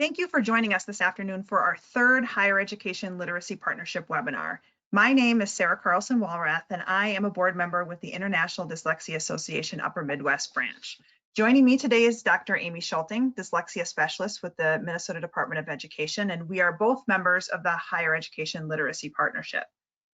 Thank you for joining us this afternoon for our third Higher Education Literacy Partnership webinar. My name is Sarah Carlson-Walrath, and I am a board member with the International Dyslexia Association Upper Midwest Branch. Joining me today is Dr. Amy Schulting, dyslexia specialist with the Minnesota Department of Education, and we are both members of the Higher Education Literacy Partnership.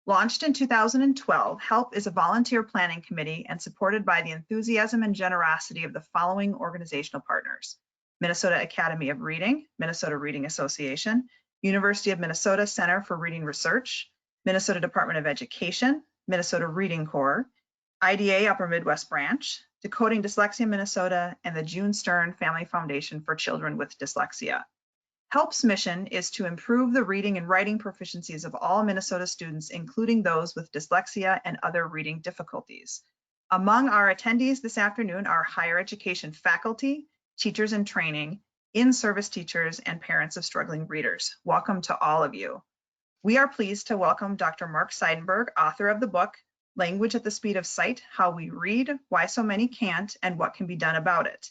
Launched in 2012, HELP is a volunteer planning committee and supported by the enthusiasm and generosity of the following organizational partners: Minnesota Academy of Reading, Minnesota Reading Association, University of Minnesota Center for Reading Research, Minnesota Department of Education, Minnesota Reading Corps, IDA Upper Midwest Branch, Decoding Dyslexia Minnesota, and the June Stern Family Foundation for Children with Dyslexia. HELP's mission is to improve the reading and writing proficiencies of all Minnesota students, including those with dyslexia and other reading difficulties. Among our attendees this afternoon are higher education faculty, teachers in training, in-service teachers, and parents of struggling readers. Welcome to all of you. We are pleased to welcome Dr. Mark Seidenberg, author of the book, Language at the Speed of Sight: How We Read, Why So Many Can't, and What Can Be Done About It.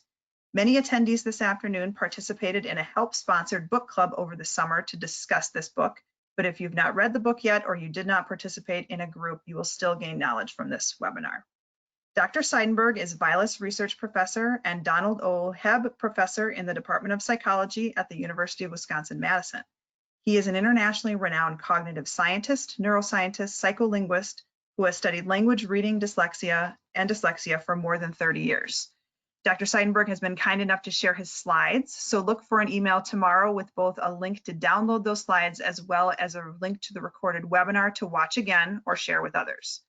Many attendees this afternoon participated in a HELP-sponsored book club over the summer to discuss this book, but if you've not read the book yet or you did not participate in a group, you will still gain knowledge from this webinar. Dr. Seidenberg is Vilas Research Professor and Donald O. Hebb Professor in the Department of Psychology at the University of Wisconsin-Madison. He is an internationally renowned cognitive scientist, neuroscientist, psycholinguist who has studied language, reading, dyslexia, and dyslexia for more than 30 years. Dr. Seidenberg has been kind enough to share his slides, so look for an email tomorrow with both a link to download those slides as well as a link to the recorded webinar to watch again or share with others.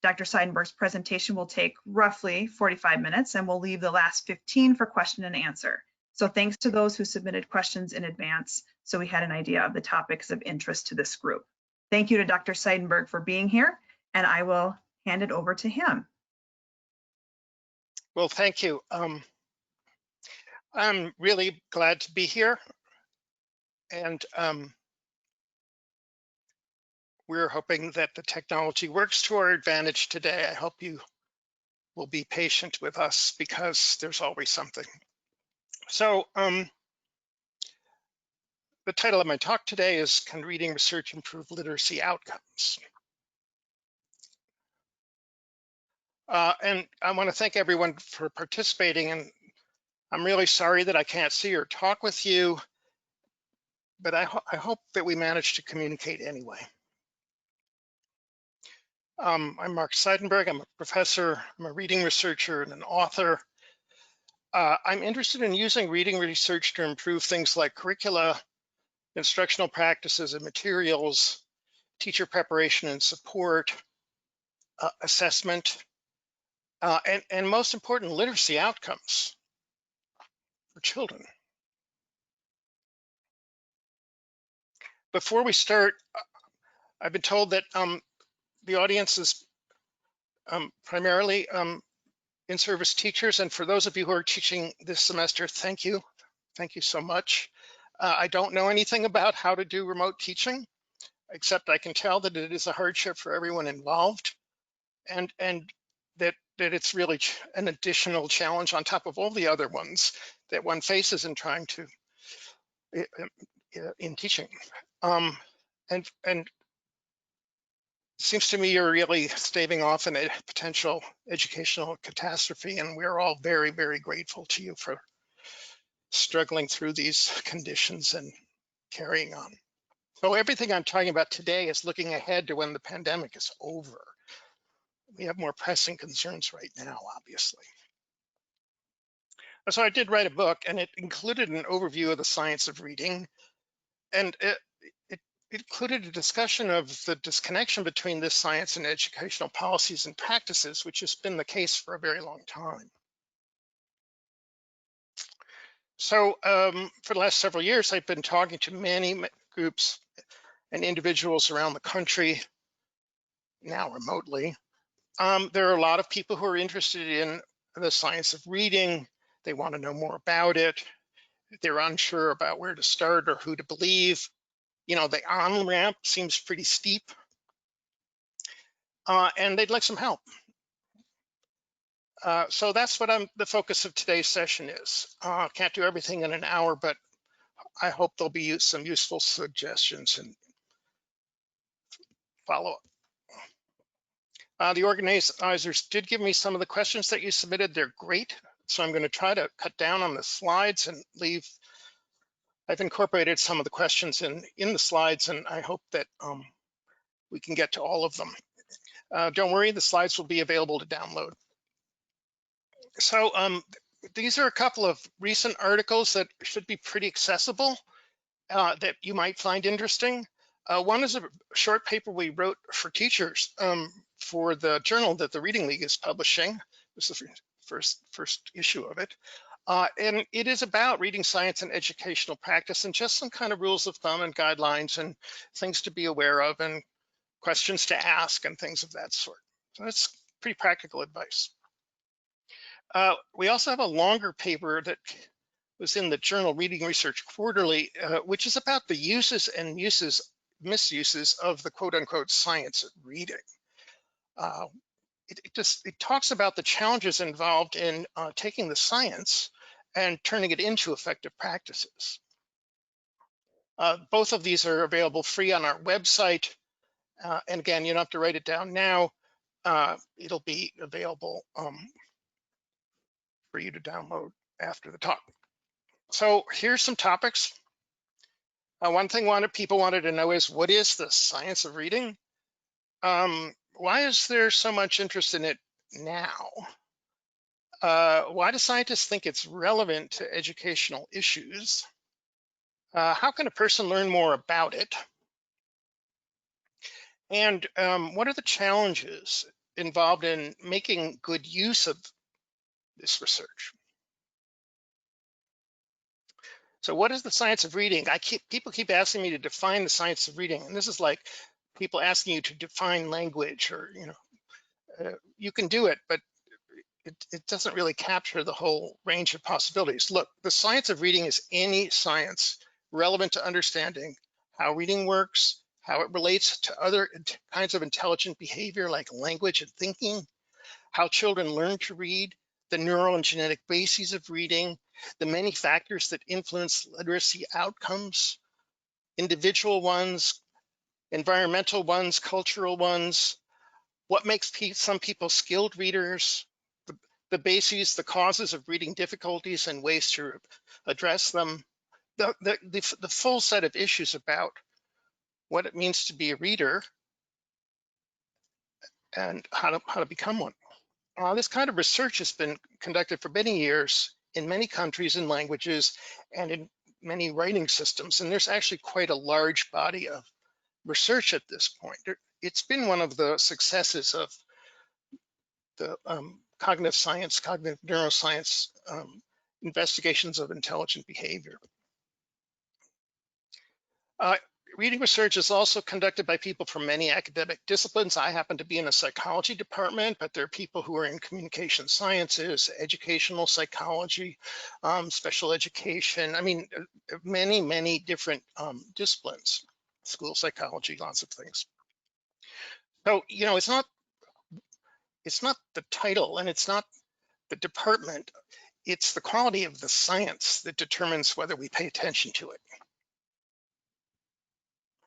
Dr. Seidenberg's presentation will take roughly 45 minutes and we'll leave the last 15 for question and answer. So thanks to those who submitted questions in advance so we had an idea of the topics of interest to this group. Thank you to Dr. Seidenberg for being here, and I will hand it over to him. Well, thank you. I'm really glad to be here, and we're hoping that the technology works to our advantage today. I hope you will be patient with us because there's always something. So the title of my talk today is Can Reading Research Improve Literacy Outcomes? And I want to thank everyone for participating, and I'm really sorry that I can't see or talk with you, but I hope that we manage to communicate anyway. I'm Mark Seidenberg. I'm a professor, I'm a reading researcher and an author. I'm interested in using reading research to improve things like curricula, instructional practices and materials, teacher preparation and support, assessment, and most important, literacy outcomes for children. Before we start, I've been told that the audience is primarily in-service teachers, and for those of you who are teaching this semester, thank you. Thank you so much. I don't know anything about how to do remote teaching, except I can tell that it is a hardship for everyone involved, and that it's really an additional challenge on top of all the other ones that one faces in trying to, in teaching. And it seems to me you're really staving off a potential educational catastrophe, and we're all very, very grateful to you for struggling through these conditions and carrying on. So everything I'm talking about today is looking ahead to when the pandemic is over. We have more pressing concerns right now, obviously. So I did write a book, and it included an overview of the science of reading, and it included a discussion of the disconnection between this science and educational policies and practices, which has been the case for a very long time. So for the last several years, I've been talking to many groups and individuals around the country, now remotely. There are a lot of people who are interested in the science of reading. They want to know more about it. They're unsure about where to start or who to believe. You know, the on-ramp seems pretty steep, and they'd like some help. So that's what the focus of today's session is. Can't do everything in an hour, but I hope there'll be some useful suggestions and follow-up. The organizers did give me some of the questions that you submitted. They're great. So I'm going to try to cut down on the slides and leave. I've incorporated some of the questions in the slides, and I hope that we can get to all of them. Don't worry, the slides will be available to download. So these are a couple of recent articles that should be pretty accessible that you might find interesting. One is a short paper we wrote for teachers for the journal that the Reading League is publishing. This is the first issue of it. And it is about reading science and educational practice and just some kind of rules of thumb and guidelines and things to be aware of and questions to ask and things of that sort. So that's pretty practical advice. We also have a longer paper that was in the journal Reading Research Quarterly, which is about the uses and misuses of the quote unquote science of reading. It talks about the challenges involved in taking the science and turning it into effective practices. Both of these are available free on our website. And again, you don't have to write it down now. It'll be available for you to download after the talk. So here's some topics. One thing people wanted to know is, what is the science of reading? Why is there so much interest in it now? Why do scientists think it's relevant to educational issues? How can a person learn more about it? And what are the challenges involved in making good use of this research? So what is the science of reading? People keep asking me to define the science of reading, and this is like people asking you to define language, or you can do it, but it doesn't really capture the whole range of possibilities. Look, the science of reading is any science relevant to understanding how reading works, how it relates to other kinds of intelligent behavior like language and thinking, how children learn to read, the neural and genetic bases of reading, the many factors that influence literacy outcomes, individual ones, environmental ones, cultural ones, what makes some people skilled readers, the bases, the causes of reading difficulties and ways to address them, the full set of issues about what it means to be a reader and how to become one. This kind of research has been conducted for many years in many countries and languages and in many writing systems. And there's actually quite a large body of research at this point. It's been one of the successes of the cognitive neuroscience investigations of intelligent behavior. Reading research is also conducted by people from many academic disciplines. I happen to be in a psychology department, but there are people who are in communication sciences, educational psychology, special education. I mean, many different disciplines, school psychology, lots of things. So, it's not the title and it's not the department, it's the quality of the science that determines whether we pay attention to it.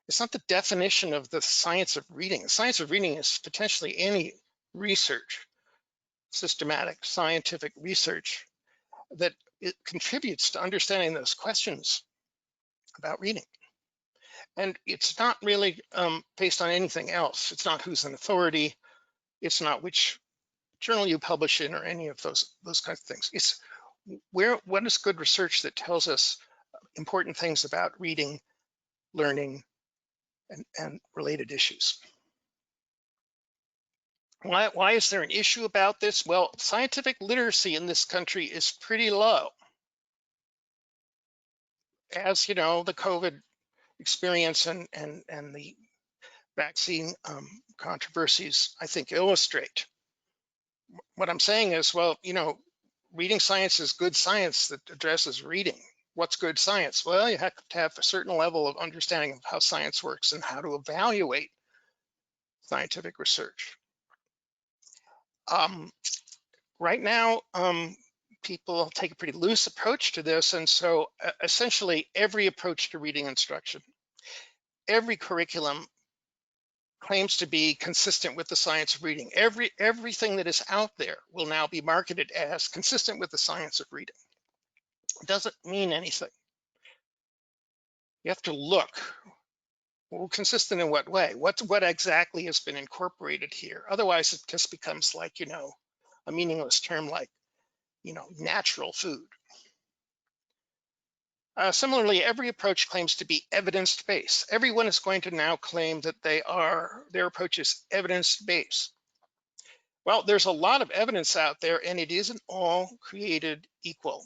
It's not the definition of the science of reading. The science of reading is potentially any research, systematic scientific research that it contributes to understanding those questions about reading. And it's not really based on anything else. It's not who's an authority. It's not which journal you publish in or any of those kinds of things. It's what is good research that tells us important things about reading, learning, and related issues. Why is there an issue about this? Well, scientific literacy in this country is pretty low. As you know, the COVID experience and the vaccine controversies, I think, illustrate. What I'm saying is, well, reading science is good science that addresses reading. What's good science? Well, you have to have a certain level of understanding of how science works and how to evaluate scientific research. Right now, people take a pretty loose approach to this. And so essentially every approach to reading instruction, every curriculum claims to be consistent with the science of reading. Everything that is out there will now be marketed as consistent with the science of reading. It doesn't mean anything. You have to look. Well, consistent in what way? What exactly has been incorporated here? Otherwise, it just becomes like, a meaningless term like, natural food. Similarly, every approach claims to be evidence-based. Everyone is going to now claim that their approach is evidence-based. Well, there's a lot of evidence out there, and it isn't all created equal.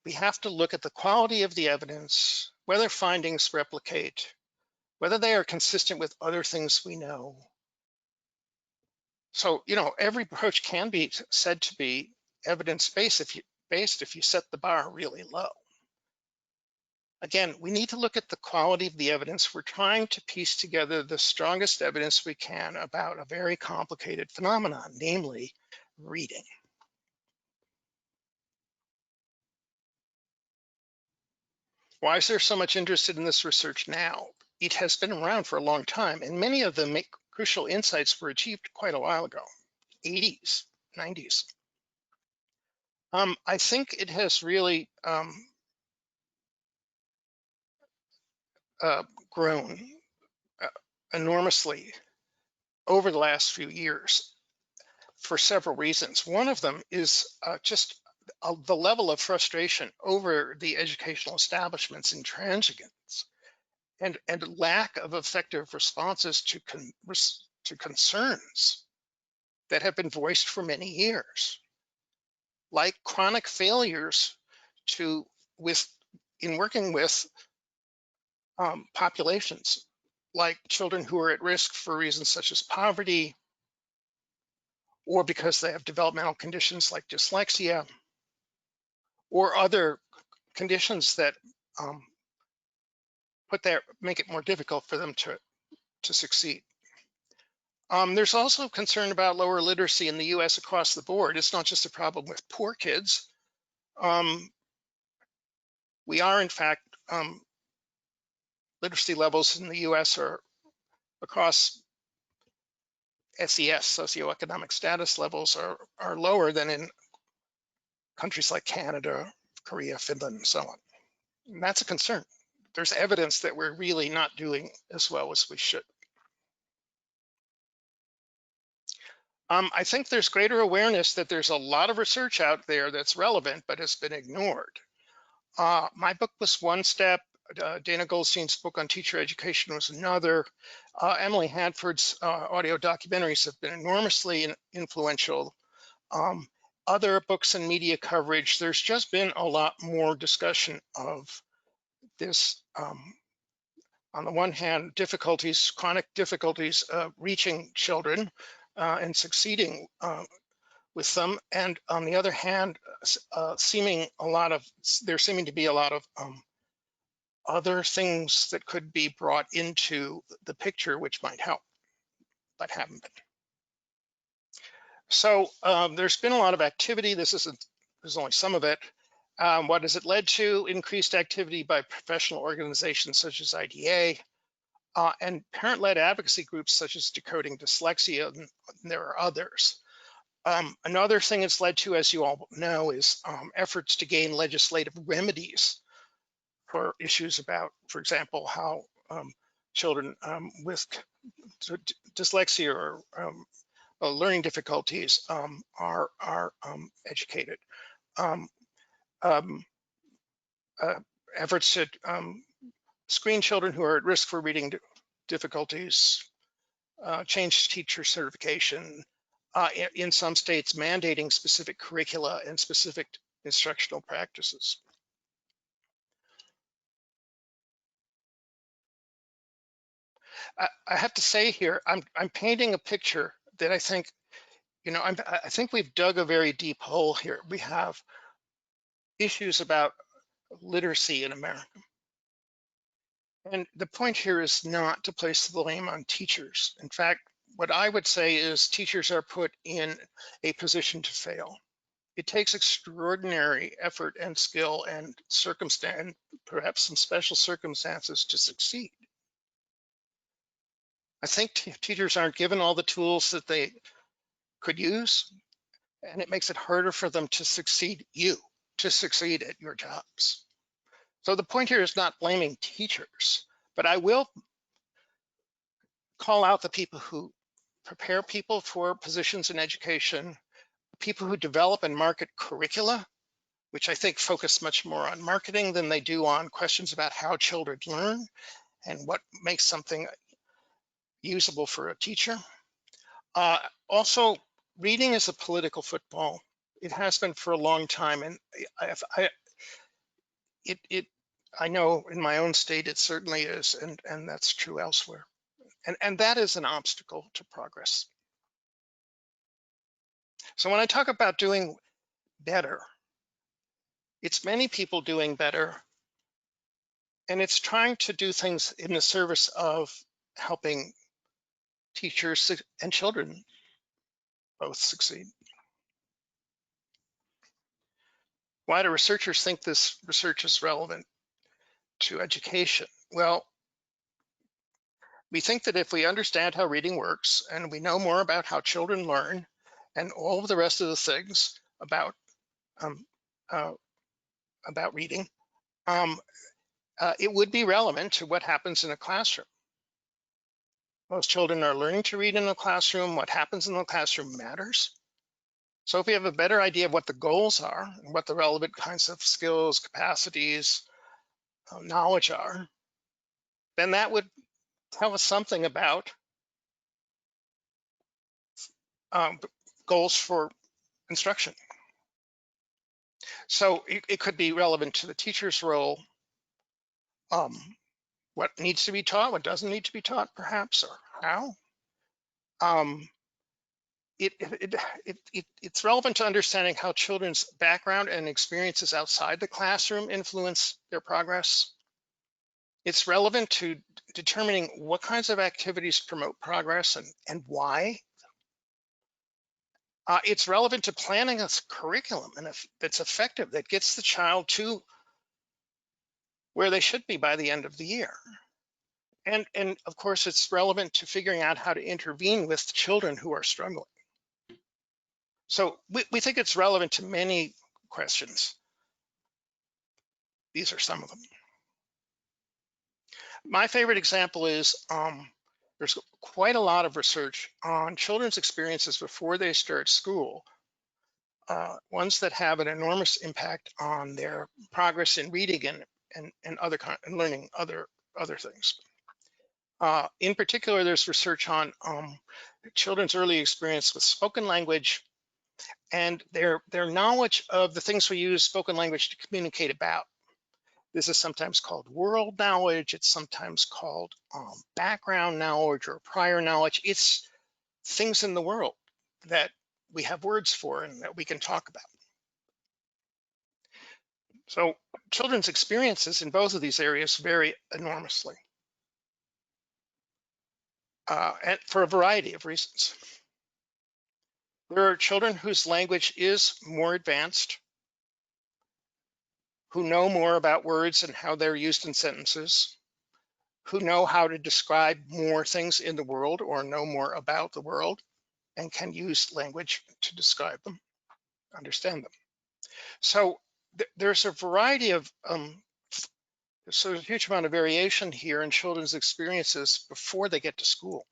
We have to look at the quality of the evidence, whether findings replicate, whether they are consistent with other things we know. So, every approach can be said to be evidence-based if you set the bar really low. Again, we need to look at the quality of the evidence. We're trying to piece together the strongest evidence we can about a very complicated phenomenon, namely reading. Why is there so much interest in this research now? It has been around for a long time, and many of the crucial insights were achieved quite a while ago, 80s, 90s. I think it has really grown enormously over the last few years for several reasons. One of them is just the level of frustration over the educational establishment's intransigence and lack of effective responses to concerns that have been voiced for many years, like chronic failures in working with populations, like children who are at risk for reasons such as poverty, or because they have developmental conditions like dyslexia, or other conditions that make it more difficult for them to succeed. There's also concern about lower literacy in the US across the board. It's not just a problem with poor kids. We are, in fact, literacy levels in the US are across SES, socioeconomic status levels, are lower than in countries like Canada, Korea, Finland, and so on. And that's a concern. There's evidence that we're really not doing as well as we should. I think there's greater awareness that there's a lot of research out there that's relevant, but has been ignored. My book was one step. Dana Goldstein's book on teacher education was another. Emily Hadford's audio documentaries have been enormously influential. Other books and media coverage, there's just been a lot more discussion of this. On the one hand, chronic difficulties reaching children and succeeding with them, and on the other hand, there seeming to be a lot of other things that could be brought into the picture which might help, but haven't been. So there's been a lot of activity. There's only some of it. What has it led to? Increased activity by professional organizations such as IDA and parent-led advocacy groups such as Decoding Dyslexia, and there are others. Another thing it's led to, as you all know, is efforts to gain legislative remedies for issues about, for example, how children with dyslexia or learning difficulties are educated. Efforts to screen children who are at risk for reading difficulties, change teacher certification, in some states mandating specific curricula and specific instructional practices. I have to say here, I'm painting a picture that I think, I think we've dug a very deep hole here. We have issues about literacy in America. And the point here is not to place the blame on teachers. In fact, what I would say is teachers are put in a position to fail. it takes extraordinary effort and skill and circumstance, perhaps some special circumstances to succeed. I think teachers aren't given all the tools that they could use, and it makes it harder for them to succeed at your jobs. So the point here is not blaming teachers, but I will call out the people who prepare people for positions in education, people who develop and market curricula, which I think focus much more on marketing than they do on questions about how children learn and what makes something usable for a teacher. Also, reading is a political football. It has been for a long time, and I know in my own state it certainly is, and that's true elsewhere. And that is an obstacle to progress. So when I talk about doing better, it's many people doing better, and it's trying to do things in the service of helping teachers and children both succeed. Why do researchers think this research is relevant to education? Well, we think that if we understand how reading works and we know more about how children learn and all of the rest of the things about reading, it would be relevant to what happens in a classroom. Most children are learning to read in the classroom. What happens in the classroom matters. So if we have a better idea of what the goals are and what the relevant kinds of skills, capacities, knowledge are, then that would tell us something about goals for instruction. So it could be relevant to the teacher's role, what needs to be taught, what doesn't need to be taught, perhaps, or how. It's relevant to understanding how children's background and experiences outside the classroom influence their progress. It's relevant to determining what kinds of activities promote progress and why. It's relevant to planning a curriculum that's effective, that gets the child to where they should be by the end of the year. And of course, it's relevant to figuring out how to intervene with children who are struggling. So we think it's relevant to many questions. These are some of them. My favorite example is there's quite a lot of research on children's experiences before they start school, ones that have an enormous impact on their progress in reading and learning other things. In particular, there's research on children's early experience with spoken language and their knowledge of the things we use spoken language to communicate about. This is sometimes called world knowledge. It's sometimes called background knowledge or prior knowledge. It's things in the world that we have words for and that we can talk about. So children's experiences in both of these areas vary enormously, and for a variety of reasons. There are children whose language is more advanced, who know more about words and how they're used in sentences, who know how to describe more things in the world or know more about the world and can use language to describe them, understand them. So there's a variety of, so there's a huge amount of variation here in children's experiences before they get to school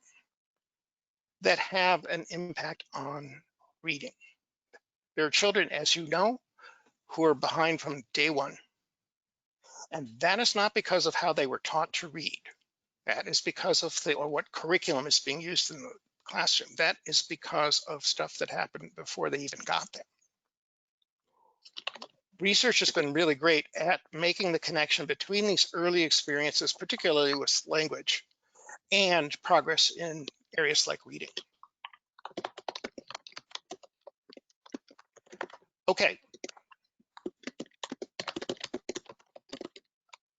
that have an impact on reading. There are children, as you know, who are behind from day one. And that is not because of how they were taught to read. That is because of what curriculum is being used in the classroom. That is because of stuff that happened before they even got there. Research has been really great at making the connection between these early experiences, particularly with language, and progress in areas like reading. Okay.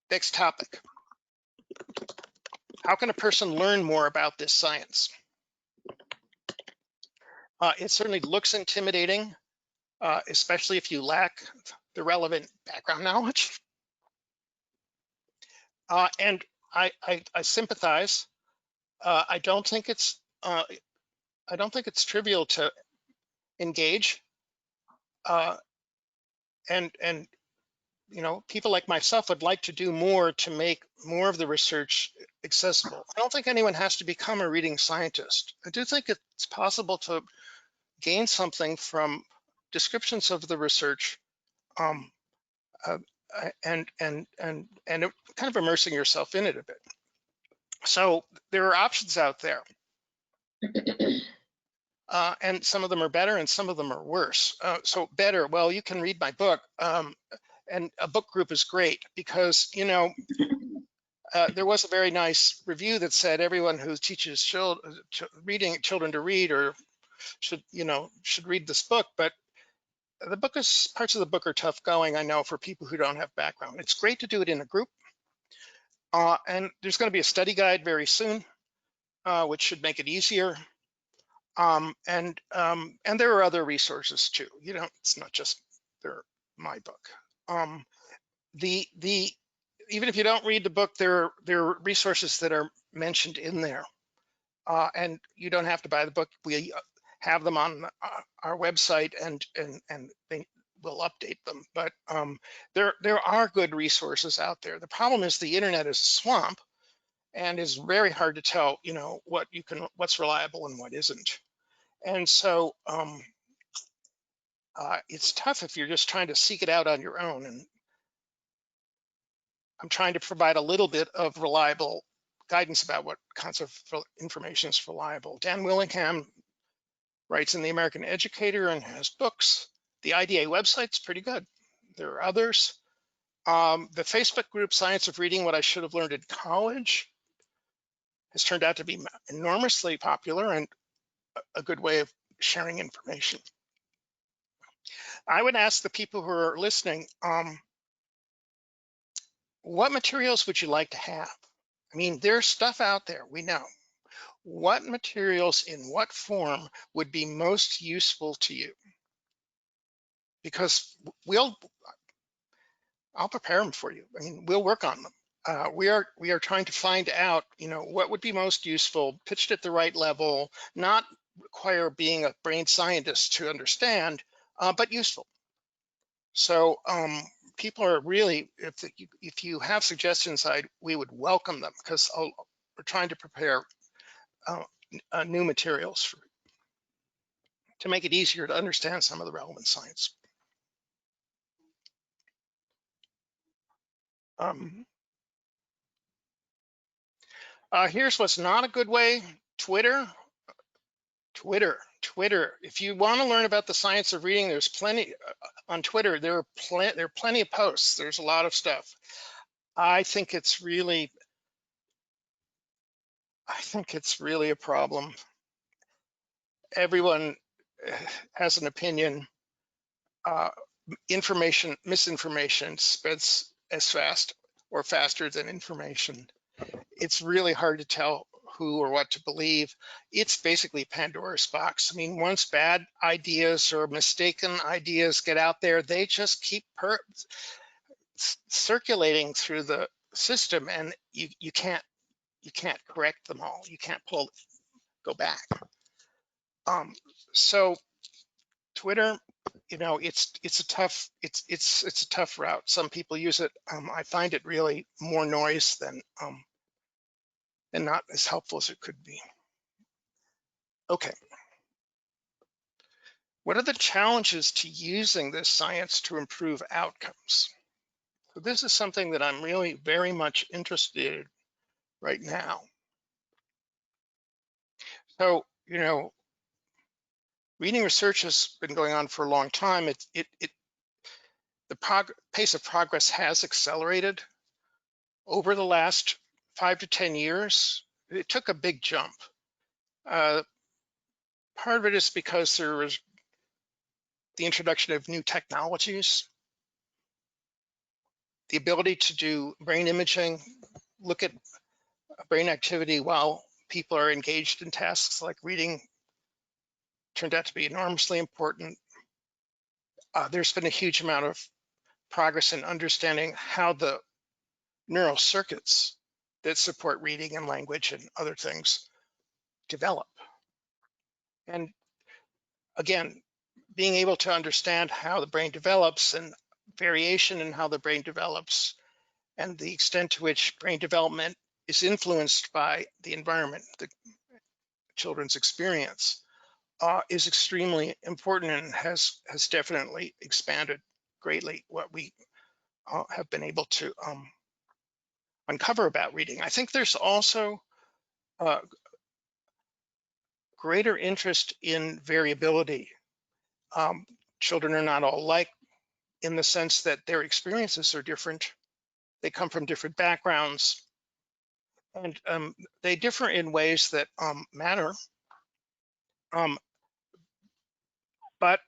Next topic. How can a person learn more about this science? It certainly looks intimidating. especially if you lack the relevant background knowledge. And I sympathize. I don't think it's trivial to engage, and you know, people like myself would like to do more to make more of the research accessible. I don't think anyone has to become a reading scientist. I do think it's possible to gain something from descriptions of the research, um, and kind of immersing yourself in it a bit. So there are options out there. And some of them are better and some of them are worse. So better, well, you can read my book, and a book group is great because, you know, there was a very nice review that said everyone who teaches children to read or should read this book. But the book parts of the book are tough going, I know, for people who don't have background. It's great to do it in a group. And there's going to be a study guide very soon, which should make it easier. And there are other resources too. You know, it's not just my book. Even if you don't read the book, there are resources that are mentioned in there, and you don't have to buy the book. We have them on our website, and they will update them. But there are good resources out there. The problem is the internet is a swamp, and is very hard to tell, you know, what's reliable and what isn't. And so it's tough if you're just trying to seek it out on your own. And I'm trying to provide a little bit of reliable guidance about what kinds of information is reliable. Dan Willingham writes in the American Educator and has books. The IDA website's pretty good. There are others. The Facebook group Science of Reading, What I Should Have Learned in College, has turned out to be enormously popular and a good way of sharing information. I would ask the people who are listening, what materials would you like to have? I mean, there's stuff out there, we know. What materials in what form would be most useful to you? Because I'll prepare them for you. I mean, we'll work on them. We are trying to find out, you know, what would be most useful, pitched at the right level, not require being a brain scientist to understand, but useful. So people are really, if you have suggestions, we would welcome them, because we're trying to prepare new materials to make it easier to understand some of the relevant science. Here's what's not a good way: Twitter. If you want to learn about the science of reading, there's plenty on Twitter. There are plenty of posts. There's a lot of stuff. I think it's really a problem. Everyone has an opinion. Misinformation spreads as fast or faster than information. It's really hard to tell who or what to believe. It's basically Pandora's box. I mean, once bad ideas or mistaken ideas get out there, they just keep circulating through the system, and you can't correct them all. You can't go back. So Twitter, you know, it's a tough route. Some people use it. I find it really more noise than not as helpful as it could be. Okay. What are the challenges to using this science to improve outcomes? So this is something that I'm really very much interested in right now. So, you know, reading research has been going on for a long time. The pace of progress has accelerated over the last 5 to 10 years. It took a big jump. Part of it is because there was the introduction of new technologies, the ability to do brain imaging, look at brain activity while people are engaged in tasks like reading, turned out to be enormously important. there's been a huge amount of progress in understanding how the neural circuits that support reading and language and other things develop. And again, being able to understand how the brain develops and variation in how the brain develops and the extent to which brain development is influenced by the environment, the children's experience, is extremely important and has definitely expanded greatly what we have been able to uncover about reading. I think there's also greater interest in variability. Children are not all alike in the sense that their experiences are different. They come from different backgrounds, and they differ in ways that matter. But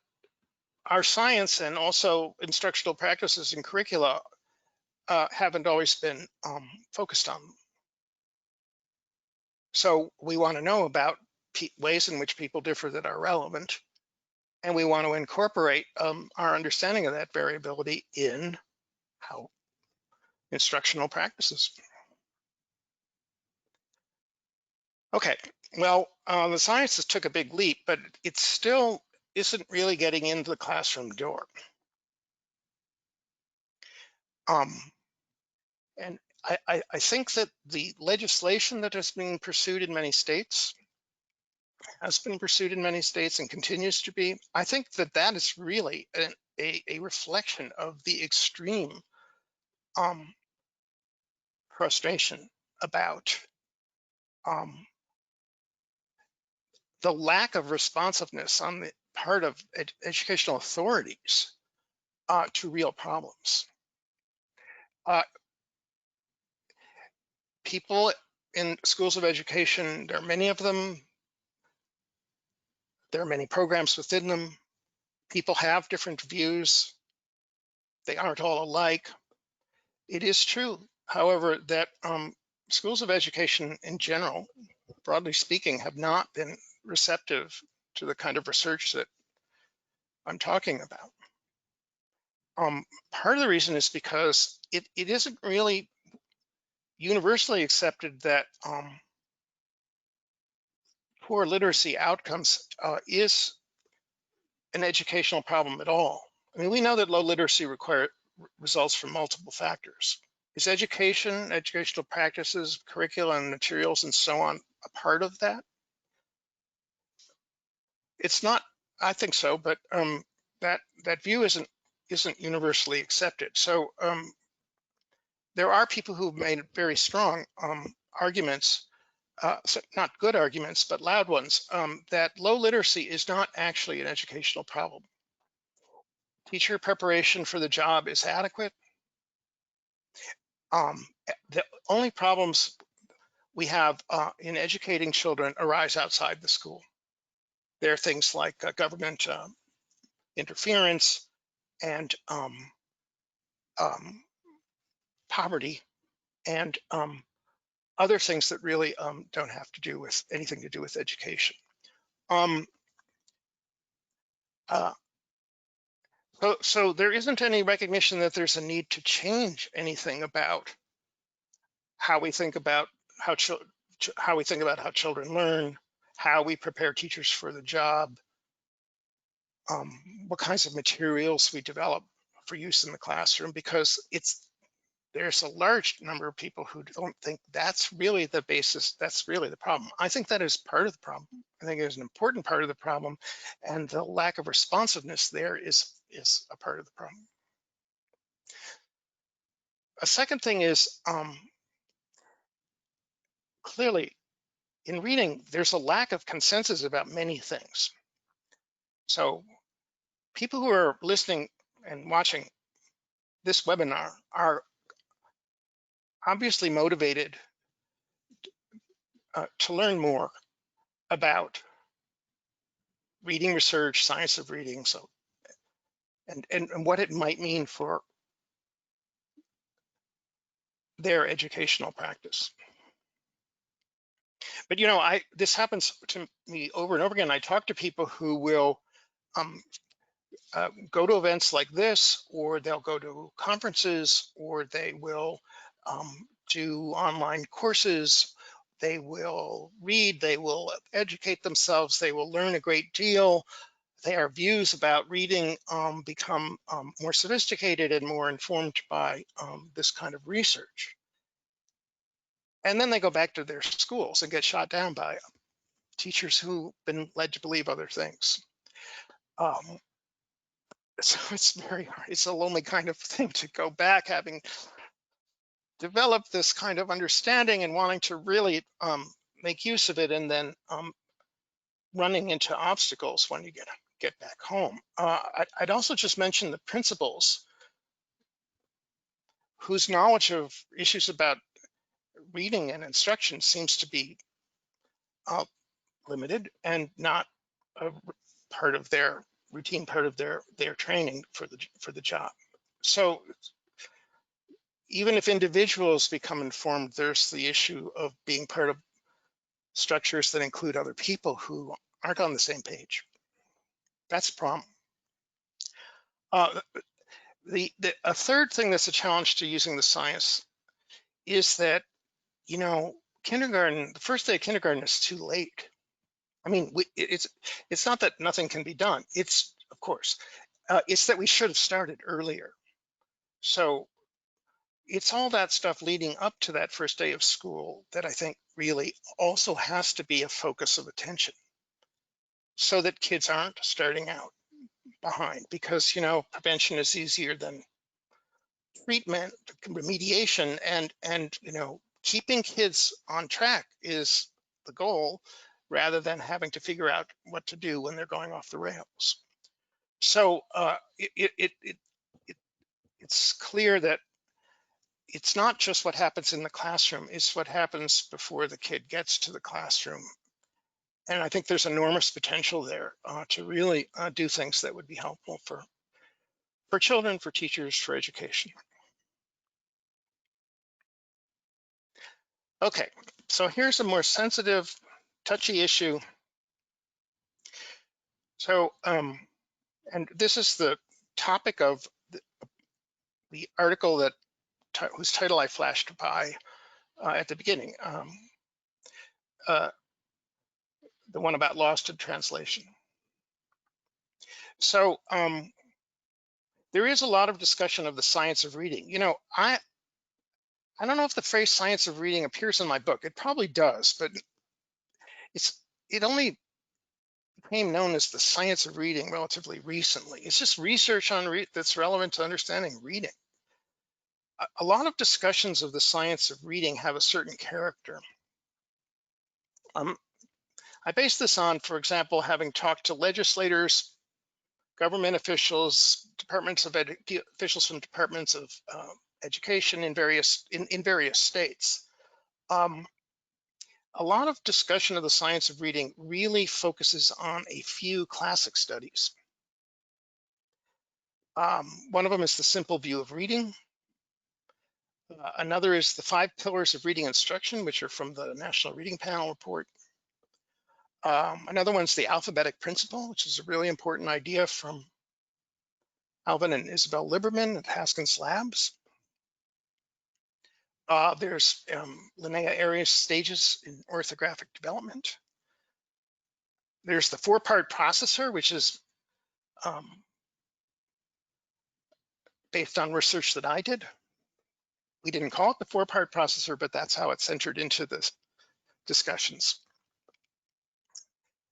our science and also instructional practices and curricula haven't always been focused on them. So we want to know about ways in which people differ that are relevant, and we want to incorporate our understanding of that variability in how instructional practices. Okay, well, the sciences took a big leap, but it still isn't really getting into the classroom door. And I think that the legislation that has been pursued in many states has been pursued in many states and continues to be. I think that that is really a reflection of the extreme frustration about the lack of responsiveness on the part of educational authorities to real problems. People in schools of education, there are many of them. There are many programs within them. People have different views. They aren't all alike. It is true, however, that schools of education in general, broadly speaking, have not been receptive to the kind of research that I'm talking about. Part of the reason is because it isn't really universally accepted that poor literacy outcomes is an educational problem at all. I mean, we know that low literacy results from multiple factors. Is education, educational practices, curricula and materials and so on a part of that? It's not, I think so, but that view isn't universally accepted. So there are people who've made very strong arguments, so not good arguments, but loud ones, that low literacy is not actually an educational problem. Teacher preparation for the job is adequate. The only problems we have in educating children arise outside the school. There are things like government interference and poverty and other things that really don't have to do with anything to do with education. So there isn't any recognition that there's a need to change anything about how we think about how children learn, how we prepare teachers for the job, what kinds of materials we develop for use in the classroom, because there's a large number of people who don't think that's really the basis, that's really the problem. I think that is part of the problem. I think it is an important part of the problem, and the lack of responsiveness there is a part of the problem. A second thing is clearly in reading, there's a lack of consensus about many things. So people who are listening and watching this webinar are obviously motivated to learn more about reading research, science of reading, so and what it might mean for their educational practice. But you know, this happens to me over and over again. I talk to people who will go to events like this, or they'll go to conferences, or they will do online courses. They will read, they will educate themselves, they will learn a great deal. Their views about reading become more sophisticated and more informed by this kind of research. And then they go back to their schools and get shot down by teachers who've been led to believe other things. So it's very hard. It's a lonely kind of thing to go back, having developed this kind of understanding and wanting to really make use of it, and then running into obstacles when you get back home. I'd also just mention the principals whose knowledge of issues about reading and instruction seems to be limited and not a part of their routine, part of their training for the job. So even if individuals become informed, there's the issue of being part of structures that include other people who aren't on the same page. That's a problem. A third thing that's a challenge to using the science is that, you know, kindergarten, the first day of kindergarten is too late. I mean, it's not that nothing can be done. It's, of course, it's that we should have started earlier. So it's all that stuff leading up to that first day of school that I think really also has to be a focus of attention, so that kids aren't starting out behind, because, you know, prevention is easier than treatment, remediation, and you know, keeping kids on track is the goal, rather than having to figure out what to do when they're going off the rails. So it's clear that it's not just what happens in the classroom, it's what happens before the kid gets to the classroom. And I think there's enormous potential there to really do things that would be helpful for children, for teachers, for education. Okay, so here's a more sensitive, touchy issue. So, and this is the topic of the article that whose title I flashed by at the beginning, the one about lost in translation. So there is a lot of discussion of the science of reading. You know, I don't know if the phrase science of reading appears in my book. It probably does, but it only became known as the science of reading relatively recently. It's just research on that's relevant to understanding reading. A lot of discussions of the science of reading have a certain character. I base this on, for example, having talked to legislators, government officials, officials from departments of education in various states. A lot of discussion of the science of reading really focuses on a few classic studies. One of them is the simple view of reading. Another is the 5 pillars of reading instruction, which are from the National Reading Panel report. Another one's the alphabetic principle, which is a really important idea from Alvin and Isabel Liberman at Haskins Labs. There's Linnea Arias stages in orthographic development. There's the 4-part processor, which is based on research that I did. We didn't call it the 4-part processor, but that's how it's entered into the discussions.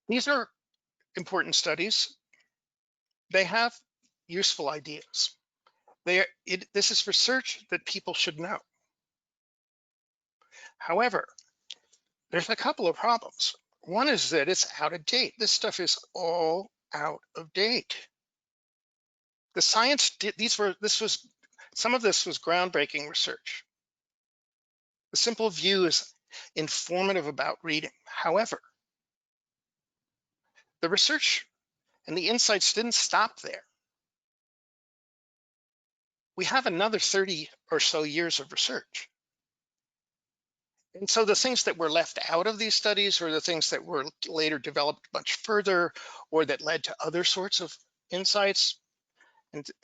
These are important studies. They have useful ideas. This is research that people should know. However, there's a couple of problems. One is that it's out of date. This stuff is all out of date. The science, some of this was groundbreaking research. The simple view is informative about reading. However, the research and the insights didn't stop there. We have another 30 or so years of research. And so the things that were left out of these studies, or the things that were later developed much further, or that led to other sorts of insights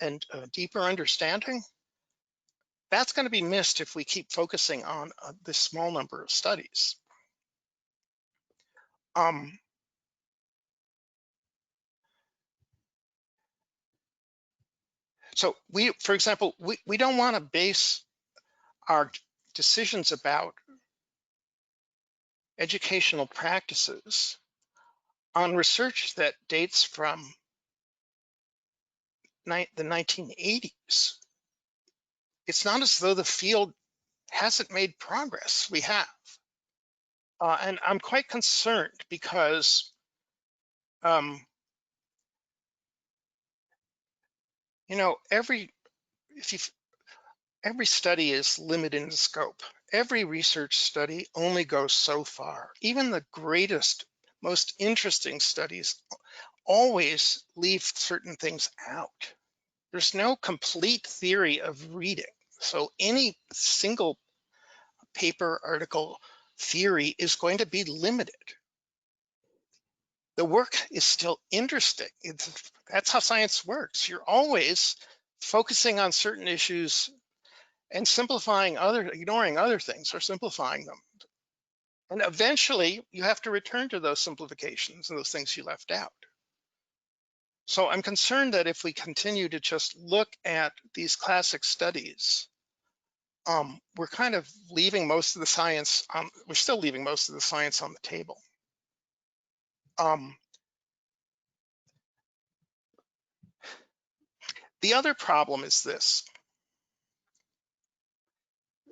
and deeper understanding, that's going to be missed if we keep focusing on this small number of studies. So for example, we don't want to base our decisions about educational practices on research that dates from the 1980s. It's not as though the field hasn't made progress. We have. And I'm quite concerned because you know, every study is limited in scope. Every research study only goes so far. Even the greatest, most interesting studies always leave certain things out. There's no complete theory of reading. So any single paper, article, theory is going to be limited. The work is still interesting. That's how science works. You're always focusing on certain issues and ignoring other things or simplifying them. And eventually you have to return to those simplifications and those things you left out. So I'm concerned that if we continue to just look at these classic studies, we're kind of leaving most of the science, we're still leaving most of the science on the table. The other problem is this.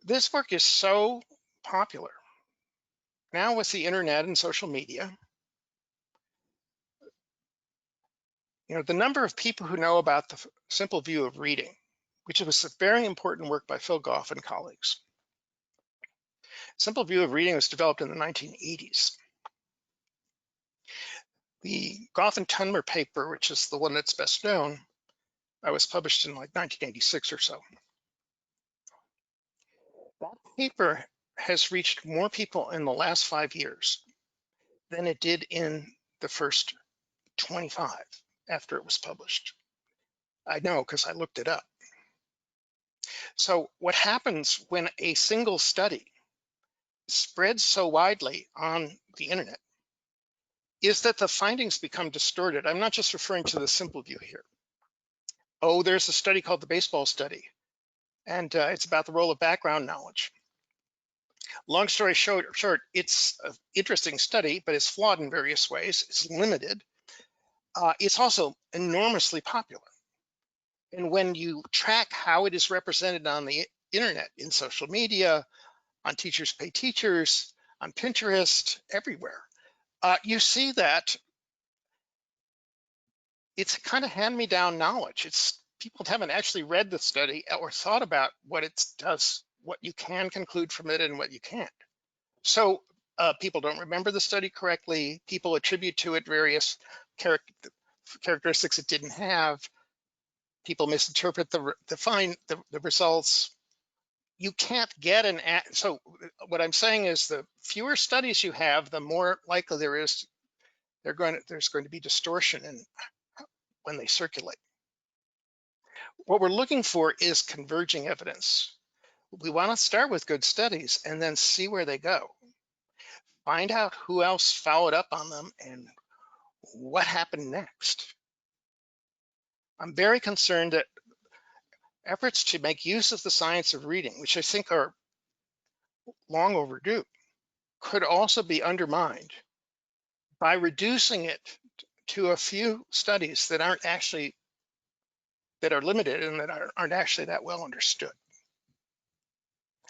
This work is so popular now with the internet and social media. You know, the number of people who know about the simple view of reading, which was a very important work by Phil Goff and colleagues. Simple view of reading was developed in the 1980s. The Goff and Tunmer paper, which is the one that's best known, was published in like 1986 or so. That paper has reached more people in the last 5 years than it did in the first 25 after it was published. I know because I looked it up. So what happens when a single study spreads so widely on the internet is that the findings become distorted. I'm not just referring to the simple view here. Oh, there's a study called the baseball study, and it's about the role of background knowledge. Long story short, it's an interesting study, but it's flawed in various ways. It's limited. It's also enormously popular. And when you track how it is represented on the internet, in social media, on Teachers Pay Teachers, on Pinterest, everywhere, you see that it's kind of hand-me-down knowledge. People haven't actually read the study or thought about what it does, what you can conclude from it and what you can't. So people don't remember the study correctly. People attribute to it various characteristics it didn't have. People misinterpret the results. You can't get so what I'm saying is the fewer studies you have, the more likely there's going to be distortion in when they circulate. What we're looking for is converging evidence. We want to start with good studies and then see where they go. Find out who else followed up on them and what happened next. I'm very concerned that efforts to make use of the science of reading, which I think are long overdue, could also be undermined by reducing it to a few studies that are limited and that aren't actually that well understood.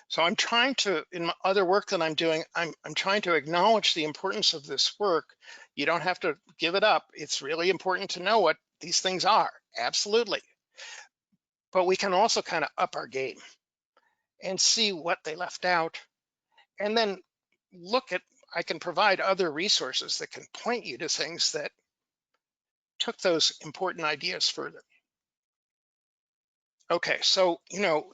So I'm trying to, in other work that I'm doing, I'm trying to acknowledge the importance of this work. You don't have to give it up. It's really important to know what these things are, absolutely. But we can also kind of up our game and see what they left out. And then I can provide other resources that can point you to things that took those important ideas further. Okay, so, you know,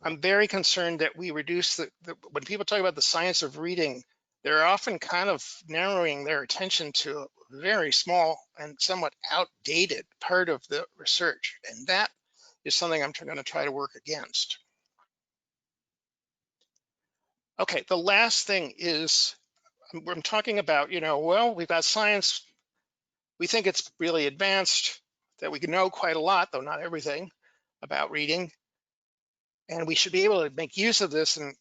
I'm very concerned that we reduce when people talk about the science of reading, they're often kind of narrowing their attention to a very small and somewhat outdated part of the research. And that is something I'm going to try to work against. Okay, the last thing is, I'm talking about, well, we've got science. We think it's really advanced, that we can know quite a lot, though not everything, about reading. And we should be able to make use of this in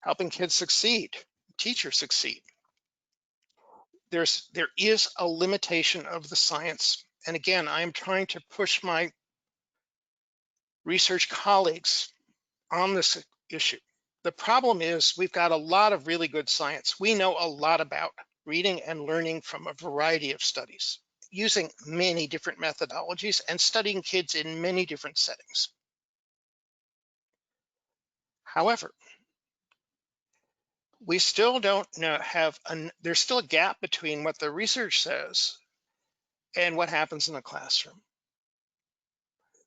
helping kids succeed, teachers succeed. There is a limitation of the science. And again, I am trying to push my research colleagues on this issue. The problem is we've got a lot of really good science. We know a lot about reading and learning from a variety of studies, using many different methodologies and studying kids in many different settings. However, we still don't there's still a gap between what the research says and what happens in the classroom.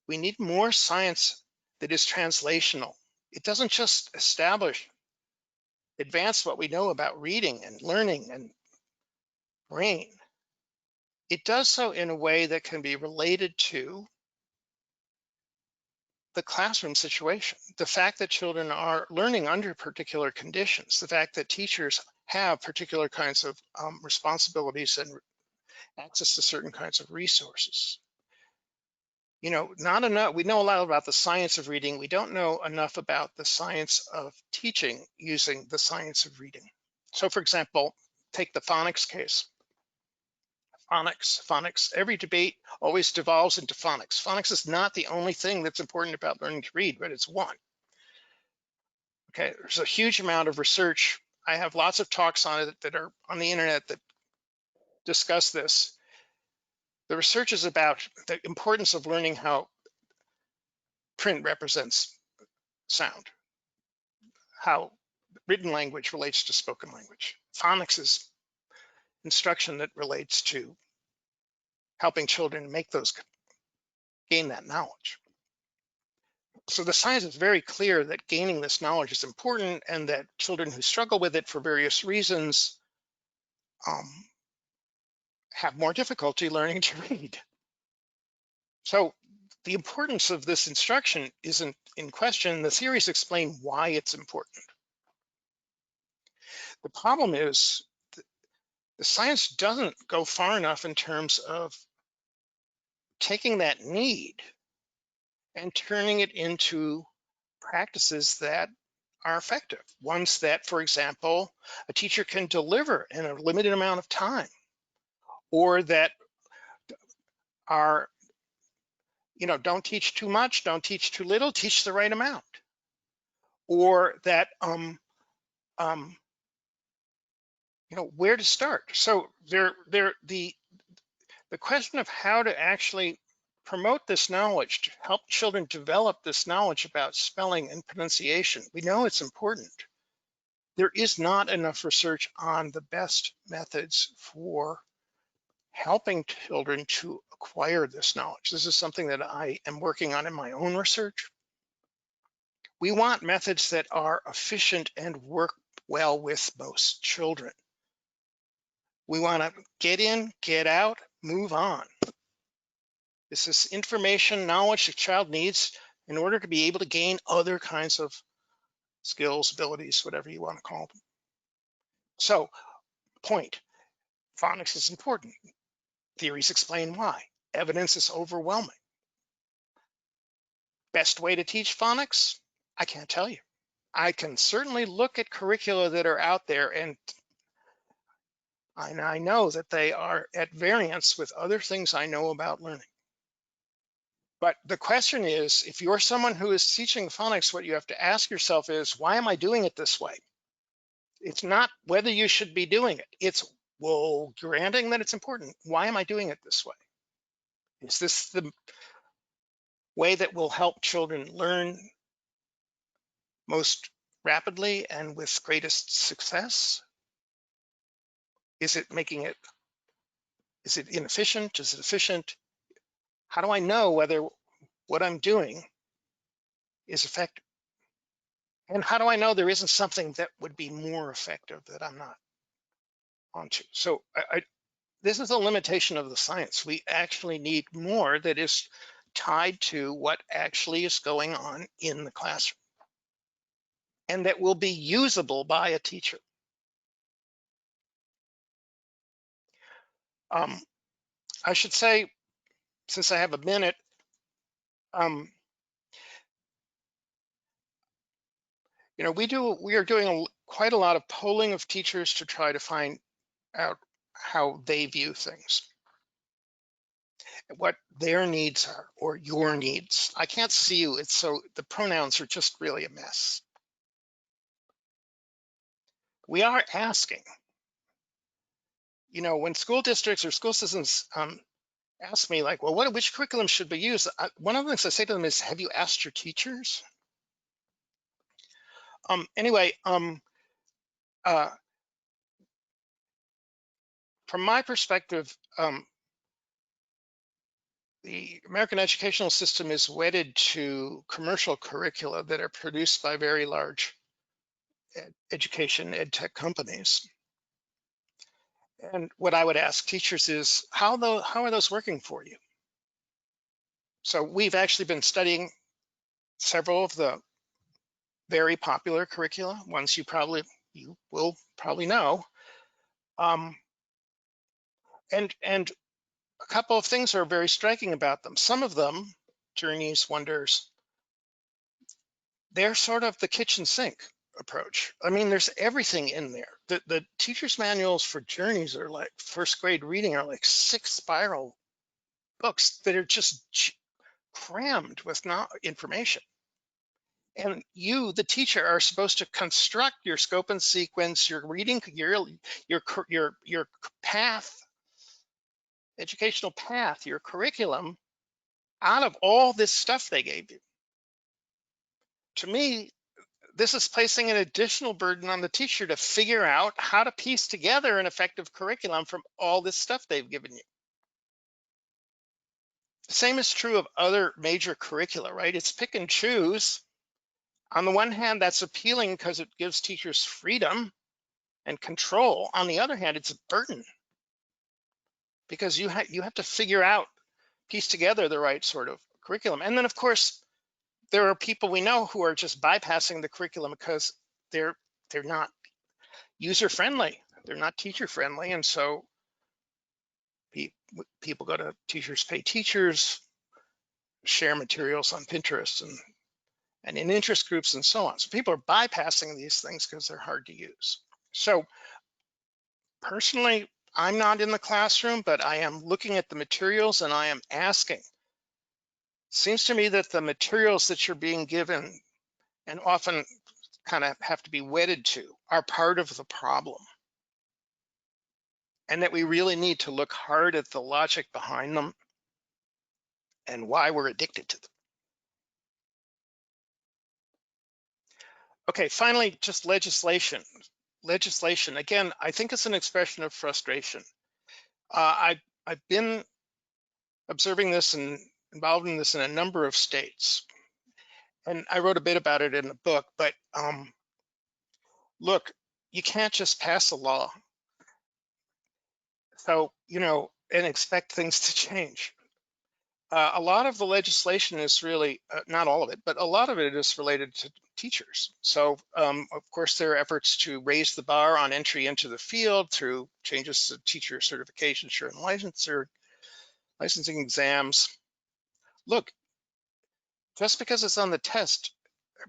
We need more science that is translational. It doesn't just advance what we know about reading and learning and brain. It does so in a way that can be related to the classroom situation. The fact that children are learning under particular conditions, the fact that teachers have particular kinds of responsibilities and access to certain kinds of resources. Not enough. We know a lot about the science of reading. We don't know enough about the science of teaching using the science of reading. So for example, take the phonics case. Phonics, every debate always devolves into phonics. Phonics is not the only thing that's important about learning to read, but it's one. Okay, there's a huge amount of research. I have lots of talks on it that are on the internet that discuss this. The research is about the importance of learning how print represents sound, how written language relates to spoken language. Phonics is instruction that relates to helping children gain that knowledge. So the science is very clear that gaining this knowledge is important, and that children who struggle with it for various reasons have more difficulty learning to read. So the importance of this instruction isn't in question. The theories explain why it's important. The problem is the science doesn't go far enough in terms of taking that need and turning it into practices that are effective. Ones that, for example, a teacher can deliver in a limited amount of time, or that are, don't teach too much, don't teach too little, teach the right amount. Or that, where to start. So the question of how to actually promote this knowledge, to help children develop this knowledge about spelling and pronunciation, we know it's important. There is not enough research on the best methods for helping children to acquire this knowledge. This is something that I am working on in my own research. We want methods that are efficient and work well with most children. We want to get in, get out, move on. This is information, knowledge the child needs in order to be able to gain other kinds of skills, abilities, whatever you want to call them. So, point, phonics is important. Theories explain why. Evidence is overwhelming. Best way to teach phonics? I can't tell you. I can certainly look at curricula that are out there, and I know that they are at variance with other things I know about learning. But the question is, if you're someone who is teaching phonics, what you have to ask yourself is, why am I doing it this way? It's not whether you should be doing it. It's, well, granting that it's important, why am I doing it this way? Is this the way that will help children learn most rapidly and with greatest success? Is it inefficient? Is it efficient? How do I know whether what I'm doing is effective? And how do I know there isn't something that would be more effective that I'm not onto? So this is a limitation of the science. We actually need more that is tied to what actually is going on in the classroom and that will be usable by a teacher. I should say, since I have a minute, we are doing quite a lot of polling of teachers to try to find out how they view things, what their needs are, or your needs. I can't see you, so the pronouns are just really a mess. We are asking, when school districts or school systems ask me, like, well, which curriculum should be used? One of the things I say to them is, have you asked your teachers? Anyway, from my perspective, the American educational system is wedded to commercial curricula that are produced by very large education ed tech companies. And what I would ask teachers is, how are those working for you? So we've actually been studying several of the very popular curricula, ones you will probably know. And a couple of things are very striking about them. Some of them, Journeys, Wonders, they're sort of the kitchen sink approach. I mean, there's everything in there. The teacher's manuals for Journeys are like first grade reading are like 6 spiral books that are just crammed with information. And you, the teacher, are supposed to construct your scope and sequence, your reading, your path, educational path, your curriculum out of all this stuff they gave you. To me, this is placing an additional burden on the teacher to figure out how to piece together an effective curriculum from all this stuff they've given you. The same is true of other major curricula, right? It's pick and choose. On the one hand, that's appealing because it gives teachers freedom and control. On the other hand, it's a burden because you have to figure out, piece together the right sort of curriculum. And then, of course, there are people we know who are just bypassing the curriculum because they're not user friendly, they're not teacher friendly, and so people go to Teachers Pay Teachers, share materials on Pinterest and in interest groups and so on. So people are bypassing these things because they're hard to use. So personally, I'm not in the classroom, but I am looking at the materials and I am asking. Seems to me that the materials that you're being given and often kind of have to be wedded to are part of the problem. And that we really need to look hard at the logic behind them and why we're addicted to them. Okay, finally, just legislation. Legislation, again, I think it's an expression of frustration. I've been observing this and involved in this in a number of states. And I wrote a bit about it in the book, but look, you can't just pass a law. So, and expect things to change. A lot of the legislation is really, not all of it, but a lot of it is related to teachers. So, of course, there are efforts to raise the bar on entry into the field through changes to teacher certification, and licensing exams. Look, just because it's on the test,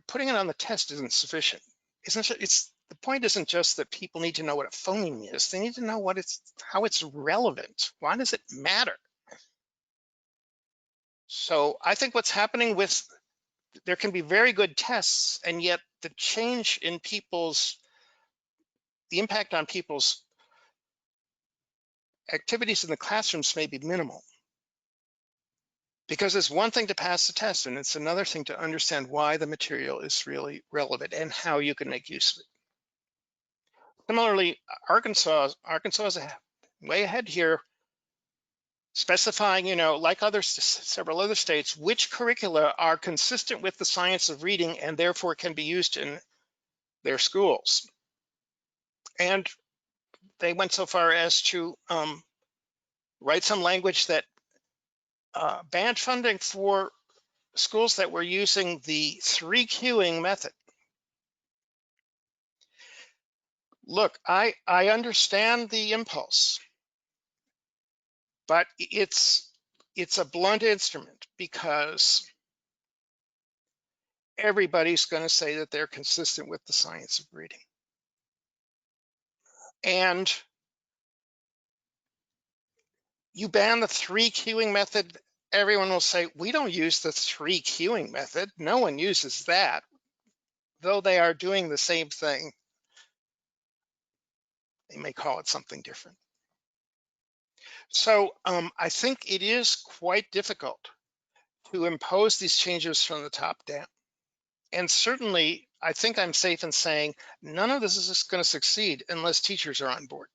putting it on the test isn't sufficient. The point isn't just that people need to know what a phoneme is. They need to know how it's relevant. Why does it matter? So I think what's happening there can be very good tests, and yet the change in the impact on people's activities in the classrooms may be minimal. Because it's one thing to pass the test, and it's another thing to understand why the material is really relevant and how you can make use of it. Similarly, Arkansas is way ahead here. specifying, like several other states, which curricula are consistent with the science of reading and therefore can be used in their schools. And they went so far as to write some language that banned funding for schools that were using the 3Qing method. Look, I understand the impulse, but it's a blunt instrument because everybody's going to say that they're consistent with the science of reading. And you ban the 3Qing method, everyone will say, we don't use the 3Qing method. No one uses that, though they are doing the same thing. They may call it something different. So I think it is quite difficult to impose these changes from the top down. And certainly, I think I'm safe in saying none of this is going to succeed unless teachers are on board.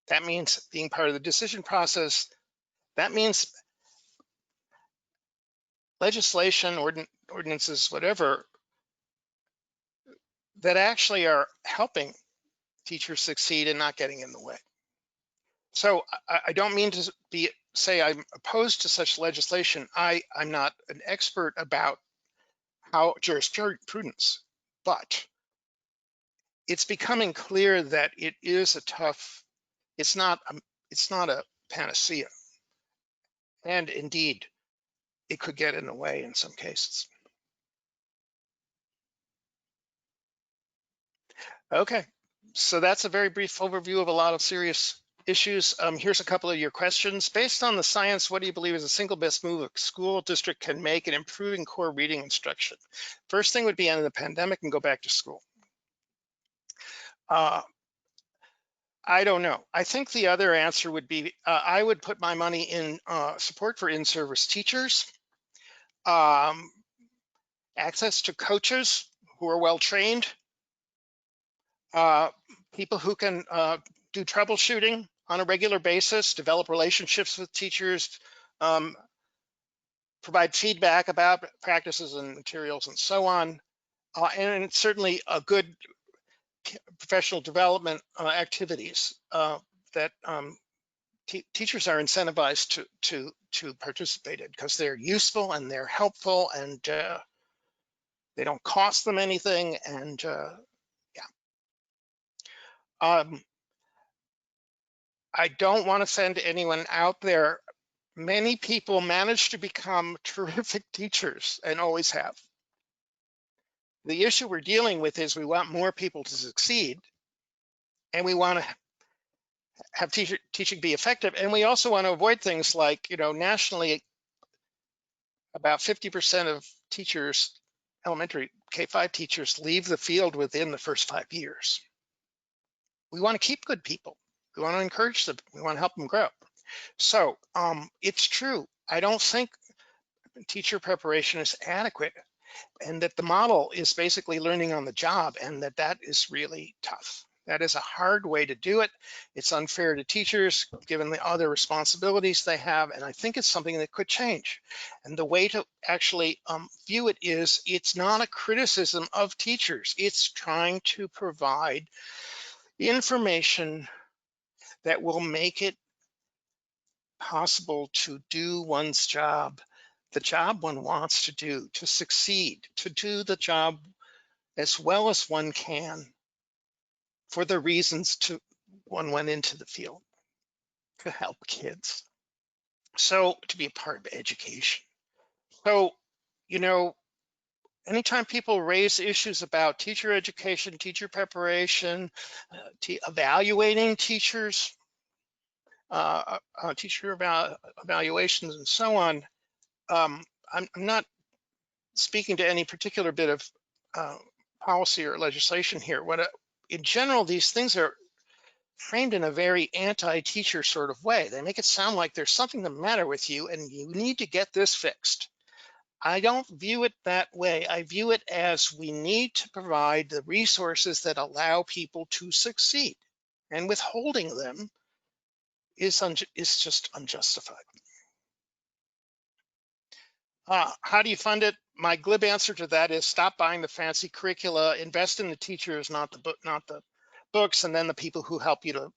That means being part of the decision process. That means legislation, ordinances, whatever, that actually are helping teachers succeed and not getting in the way. So I don't mean to say I'm opposed to such legislation. I'm not an expert about how jurisprudence, but it's becoming clear that it is a tough, it's not a panacea. And indeed, it could get in the way in some cases. Okay, so that's a very brief overview of a lot of serious issues. Here's a couple of your questions. Based on the science, what do you believe is the single best move a school district can make in improving core reading instruction? First thing would be end the pandemic and go back to school. I don't know. I think the other answer would be I would put my money in support for in-service teachers, access to coaches who are well-trained, people who can do troubleshooting on a regular basis, develop relationships with teachers, provide feedback about practices and materials and so on. And it's certainly a good professional development activities that teachers are incentivized to participate in because they're useful and they're helpful and they don't cost them anything. And I don't want to send anyone out there. Many people manage to become terrific teachers and always have. The issue we're dealing with is we want more people to succeed and we want to have teaching be effective. And we also want to avoid things like, nationally, about 50% of teachers, elementary K-5 teachers, leave the field within the first 5 years. We want to keep good people. We want to encourage them. We want to help them grow. So it's true. I don't think teacher preparation is adequate and that the model is basically learning on the job and that is really tough. That is a hard way to do it. It's unfair to teachers given the other responsibilities they have. And I think it's something that could change. And the way to actually view it is it's not a criticism of teachers. It's trying to provide information that will make it possible to do one's job, the job one wants to do, to succeed, to do the job as well as one can for the reasons one went into the field, to help kids. So to be a part of education. So, anytime people raise issues about teacher education, teacher preparation, evaluating teachers, teacher evaluations and so on, I'm not speaking to any particular bit of policy or legislation here. In general, these things are framed in a very anti-teacher sort of way. They make it sound like there's something the matter with you and you need to get this fixed. I don't view it that way. I view it as we need to provide the resources that allow people to succeed, and withholding them is just unjustified. How do you fund it? My glib answer to that is stop buying the fancy curricula, invest in the teachers, not the books, and then the people who help you to,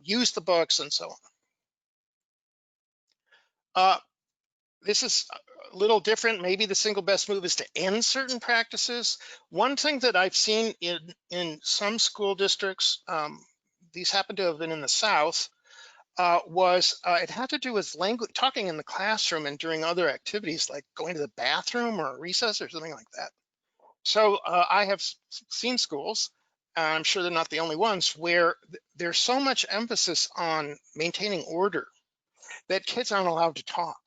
use the books and so on. This is a little different. Maybe the single best move is to end certain practices. One thing that I've seen in some school districts, these happen to have been in the South, was it had to do with language, talking in the classroom and during other activities like going to the bathroom or recess or something like that. So I have seen schools, I'm sure they're not the only ones, where there's so much emphasis on maintaining order that kids aren't allowed to talk.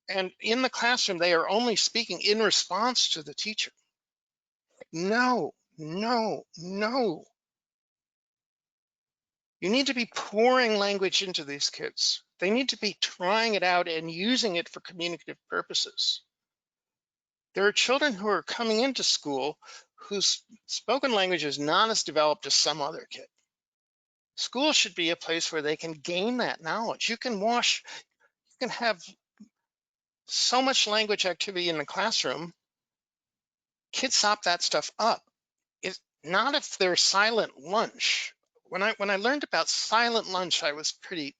And in the classroom, they are only speaking in response to the teacher. No, no, no. You need to be pouring language into these kids. They need to be trying it out and using it for communicative purposes. There are children who are coming into school whose spoken language is not as developed as some other kid. School should be a place where they can gain that knowledge. You can have so much language activity in the classroom. Kids sop that stuff up. It's not if they're silent lunch. When I learned about silent lunch, I was pretty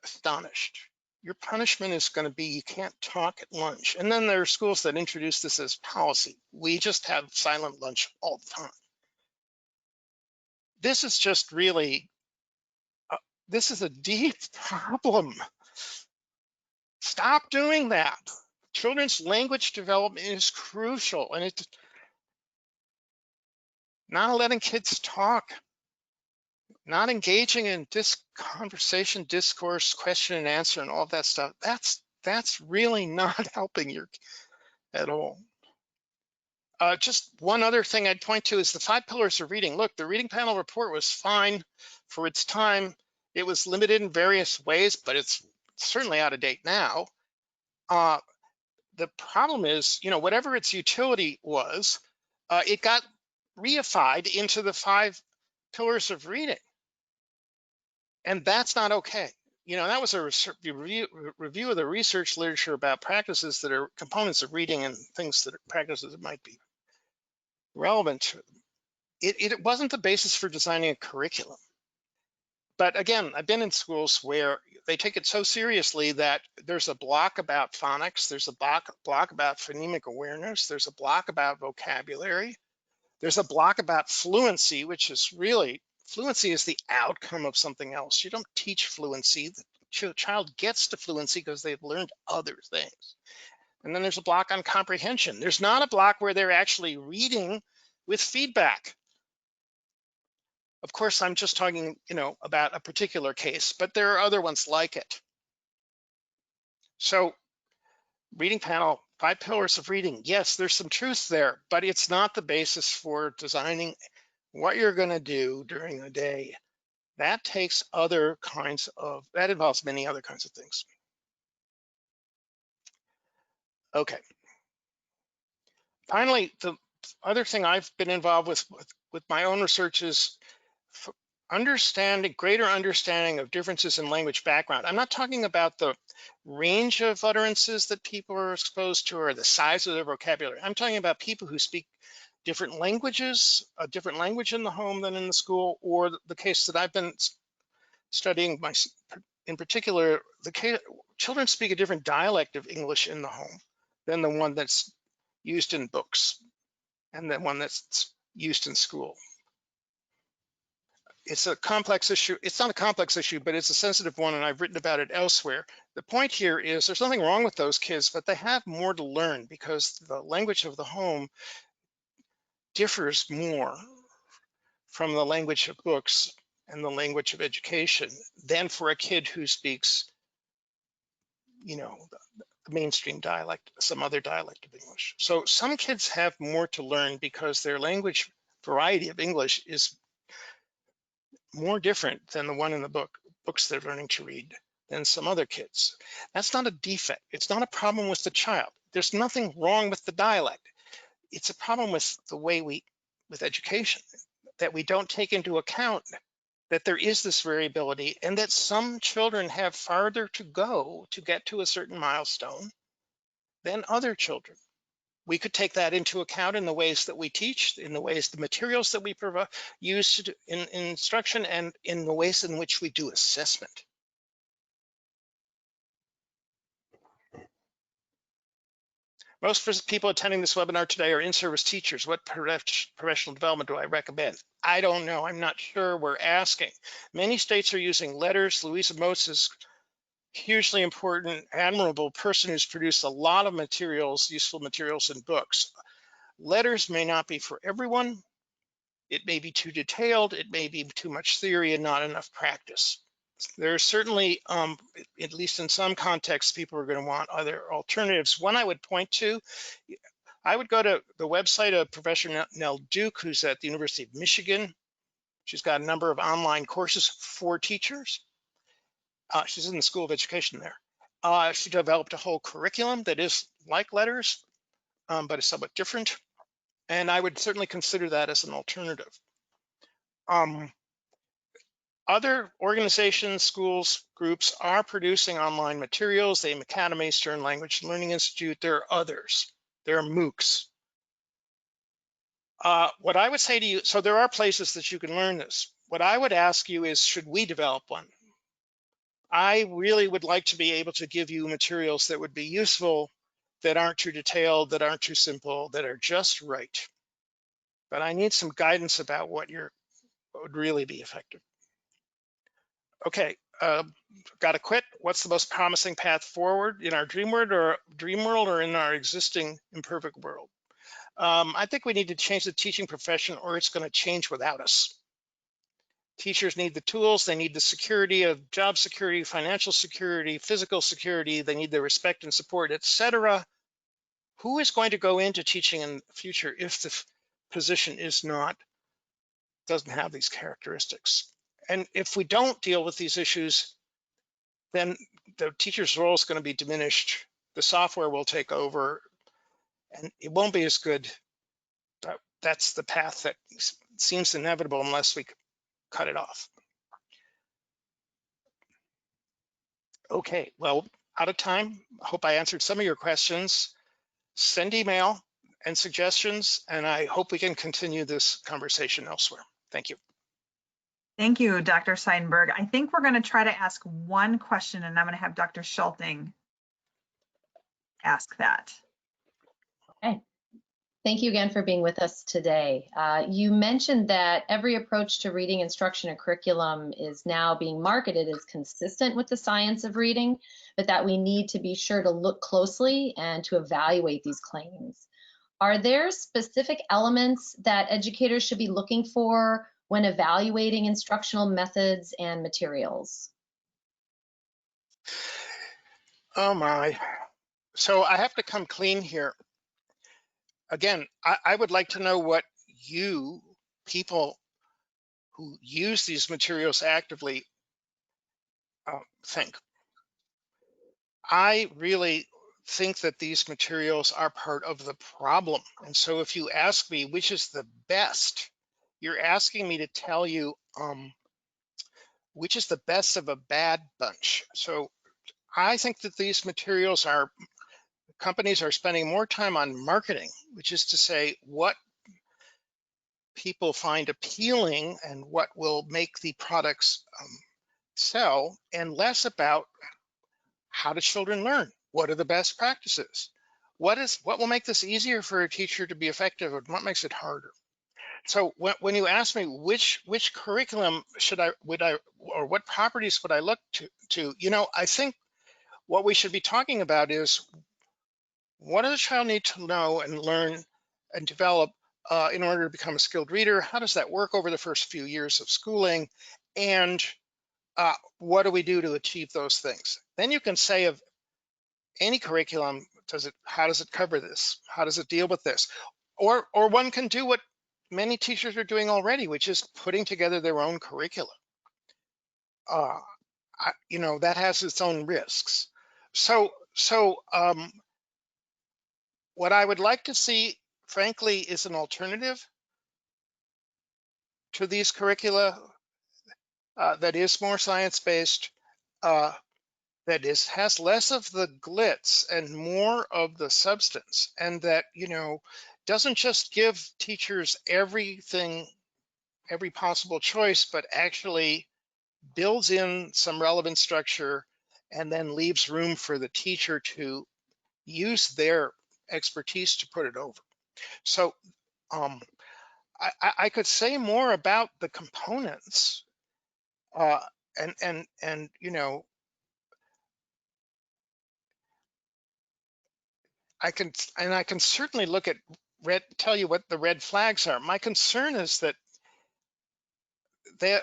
astonished. Your punishment is going to be you can't talk at lunch. And then there are schools that introduce this as policy. We just have silent lunch all the time. This is just really, this is a deep problem. Stop doing that. Children's language development is crucial, and it's not letting kids talk, not engaging in this conversation, discourse, question and answer, and all of that stuff. That's really not helping you at all. Just one other thing I'd point to is the 5 pillars of reading. Look, the reading panel report was fine for its time. It was limited in various ways, but it's certainly out of date now. The problem is, whatever its utility was, it got reified into the 5 pillars of reading. And that's not okay. That was a review of the research literature about practices that are components of reading and things that are practices that might be relevant to them. It wasn't the basis for designing a curriculum. But again, I've been in schools where they take it so seriously that there's a block about phonics, there's a block about phonemic awareness, there's a block about vocabulary, there's a block about fluency, which is really, fluency is the outcome of something else. You don't teach fluency. The child gets to fluency because they've learned other things. And then there's a block on comprehension. There's not a block where they're actually reading with feedback. Of course, I'm just talking, about a particular case, but there are other ones like it. So reading panel, 5 pillars of reading. Yes, there's some truth there, but it's not the basis for designing what you're going to do during the day. That involves many other kinds of things. Okay. Finally, the other thing I've been involved with my own research is greater understanding of differences in language background. I'm not talking about the range of utterances that people are exposed to or the size of their vocabulary. I'm talking about people who speak different languages, a different language in the home than in the school, or the case that I've been studying in particular, children speak a different dialect of English in the home than the one that's used in books and the one that's used in school. It's a complex issue. It's not a complex issue, but it's a sensitive one, and I've written about it elsewhere. The point here is there's nothing wrong with those kids, but they have more to learn because the language of the home differs more from the language of books and the language of education than for a kid who speaks, the mainstream dialect, some other dialect of English. So some kids have more to learn because their language variety of English is more different than the one in the books they're learning to read than some other kids. That's not a defect. It's not a problem with the child. There's nothing wrong with the dialect. It's a problem with the way with education, that we don't take into account that there is this variability and that some children have farther to go to get to a certain milestone than other children. We could take that into account in the ways that we teach, in the ways, the materials that we provide, use in instruction, and in the ways in which we do assessment. Most people attending this webinar today are in-service teachers. What professional development do I recommend? I don't know. I'm not sure. We're asking. Many states are using letters. Louisa Moats is hugely important, admirable person who's produced a lot of materials, useful materials and books. Letters may not be for everyone. It may be too detailed. It may be too much theory and not enough practice. There are certainly, at least in some contexts, people are going to want other alternatives. One I would point to, I would go to the website of Professor Nell Duke, who's at the University of Michigan. She's got a number of online courses for teachers. She's in the School of Education there. She developed a whole curriculum that is like letters, but is somewhat different. And I would certainly consider that as an alternative. Other organizations, schools, groups are producing online materials. The AIM Academy, Stern Language Learning Institute, there are others. There are MOOCs. What I would say to you, so there are places that you can learn this. What I would ask you is, should we develop one? I really would like to be able to give you materials that would be useful, that aren't too detailed, that aren't too simple, that are just right. But I need some guidance about what would really be effective. Okay, gotta quit. What's the most promising path forward in our dream world or in our existing imperfect world? I think we need to change the teaching profession, or it's going to change without us. Teachers need the tools, they need the security of job security, financial security, physical security, they need the respect and support, etc. Who is going to go into teaching in the future if the position doesn't have these characteristics? And if we don't deal with these issues, then the teacher's role is going to be diminished. The software will take over and it won't be as good. That's the path that seems inevitable unless we cut it off. Okay, well, out of time. I hope I answered some of your questions. Send email and suggestions, and I hope we can continue this conversation elsewhere. Thank you. Thank you, Dr. Seidenberg. I think we're going to try to ask one question, and I'm going to have Dr. Schulting ask that. Okay. Thank you again for being with us today. You mentioned that every approach to reading instruction and curriculum is now being marketed as consistent with the science of reading, but that we need to be sure to look closely and to evaluate these claims. Are there specific elements that educators should be looking for when evaluating instructional methods and materials? Oh my. So I have to come clean here. Again, I would like to know what you, people who use these materials actively, think. I really think that these materials are part of the problem. And so if you ask me which is the best, you're asking me to tell you which is the best of a bad bunch. So I think that these materials companies are spending more time on marketing, which is to say what people find appealing and what will make the products sell, and less about how do children learn? What are the best practices? What will make this easier for a teacher to be effective, and what makes it harder? So when you ask me which curriculum or what properties would I look to, I think what we should be talking about is what does a child need to know and learn and develop in order to become a skilled reader? How does that work over the first few years of schooling? And what do we do to achieve those things? Then you can say of any curriculum, how does it cover this? How does it deal with this? Or one can do what many teachers are doing already, which is putting together their own curriculum. That has its own risks. So what I would like to see, frankly, is an alternative to these curricula that is more science-based, that has less of the glitz and more of the substance, and that, doesn't just give teachers everything, every possible choice, but actually builds in some relevant structure and then leaves room for the teacher to use their expertise to put it over. So I could say more about the components, and I can certainly look at tell you what the red flags are. My concern is that the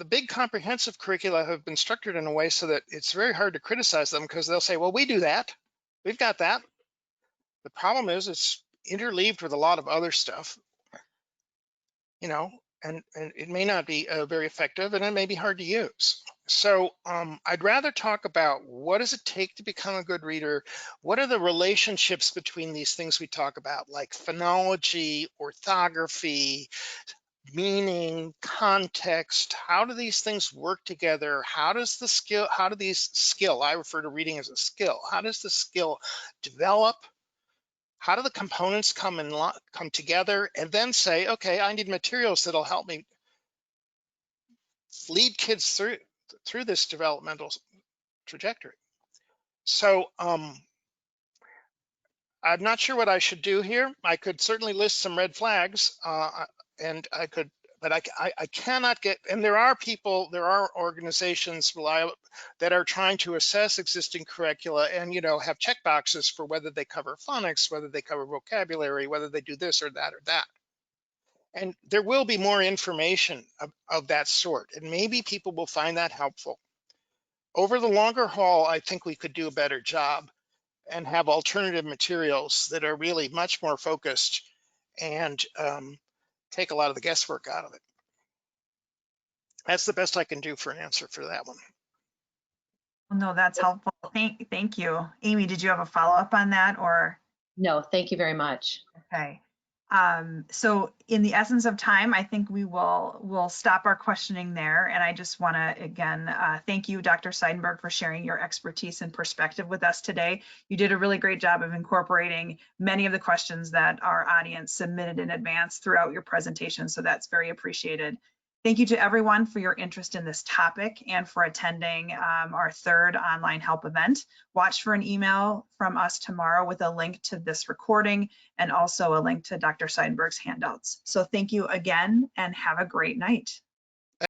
big comprehensive curricula have been structured in a way so that it's very hard to criticize them, because they'll say, well, we do that, we've got that. The problem is it's interleaved with a lot of other stuff, and it may not be very effective, and it may be hard to use. So I'd rather talk about what does it take to become a good reader? What are the relationships between these things we talk about, like phonology, orthography, meaning, context? How do these things work together? How do these skill, I refer to reading as a skill, how does the skill develop? How do the components come together? And then say, okay, I need materials that'll help me lead kids through this developmental trajectory. So I'm not sure what I should do here. I could certainly list some red flags, and I could, but I cannot get, and there are organizations that are trying to assess existing curricula and, have check boxes for whether they cover phonics, whether they cover vocabulary, whether they do this or that or that. And there will be more information of that sort, and maybe people will find that helpful. Over the longer haul, I think we could do a better job and have alternative materials that are really much more focused and take a lot of the guesswork out of it. That's the best I can do for an answer for that one. No, that's helpful. Thank you. Amy, did you have a follow-up on that, or? No, thank you very much. Okay. So in the essence of time, I think we'll stop our questioning there. And I just want to, again, thank you, Dr. Seidenberg, for sharing your expertise and perspective with us today. You did a really great job of incorporating many of the questions that our audience submitted in advance throughout your presentation. So that's very appreciated. Thank you to everyone for your interest in this topic and for attending our third online help event. Watch for an email from us tomorrow with a link to this recording and also a link to Dr. Seidenberg's handouts. So thank you again and have a great night.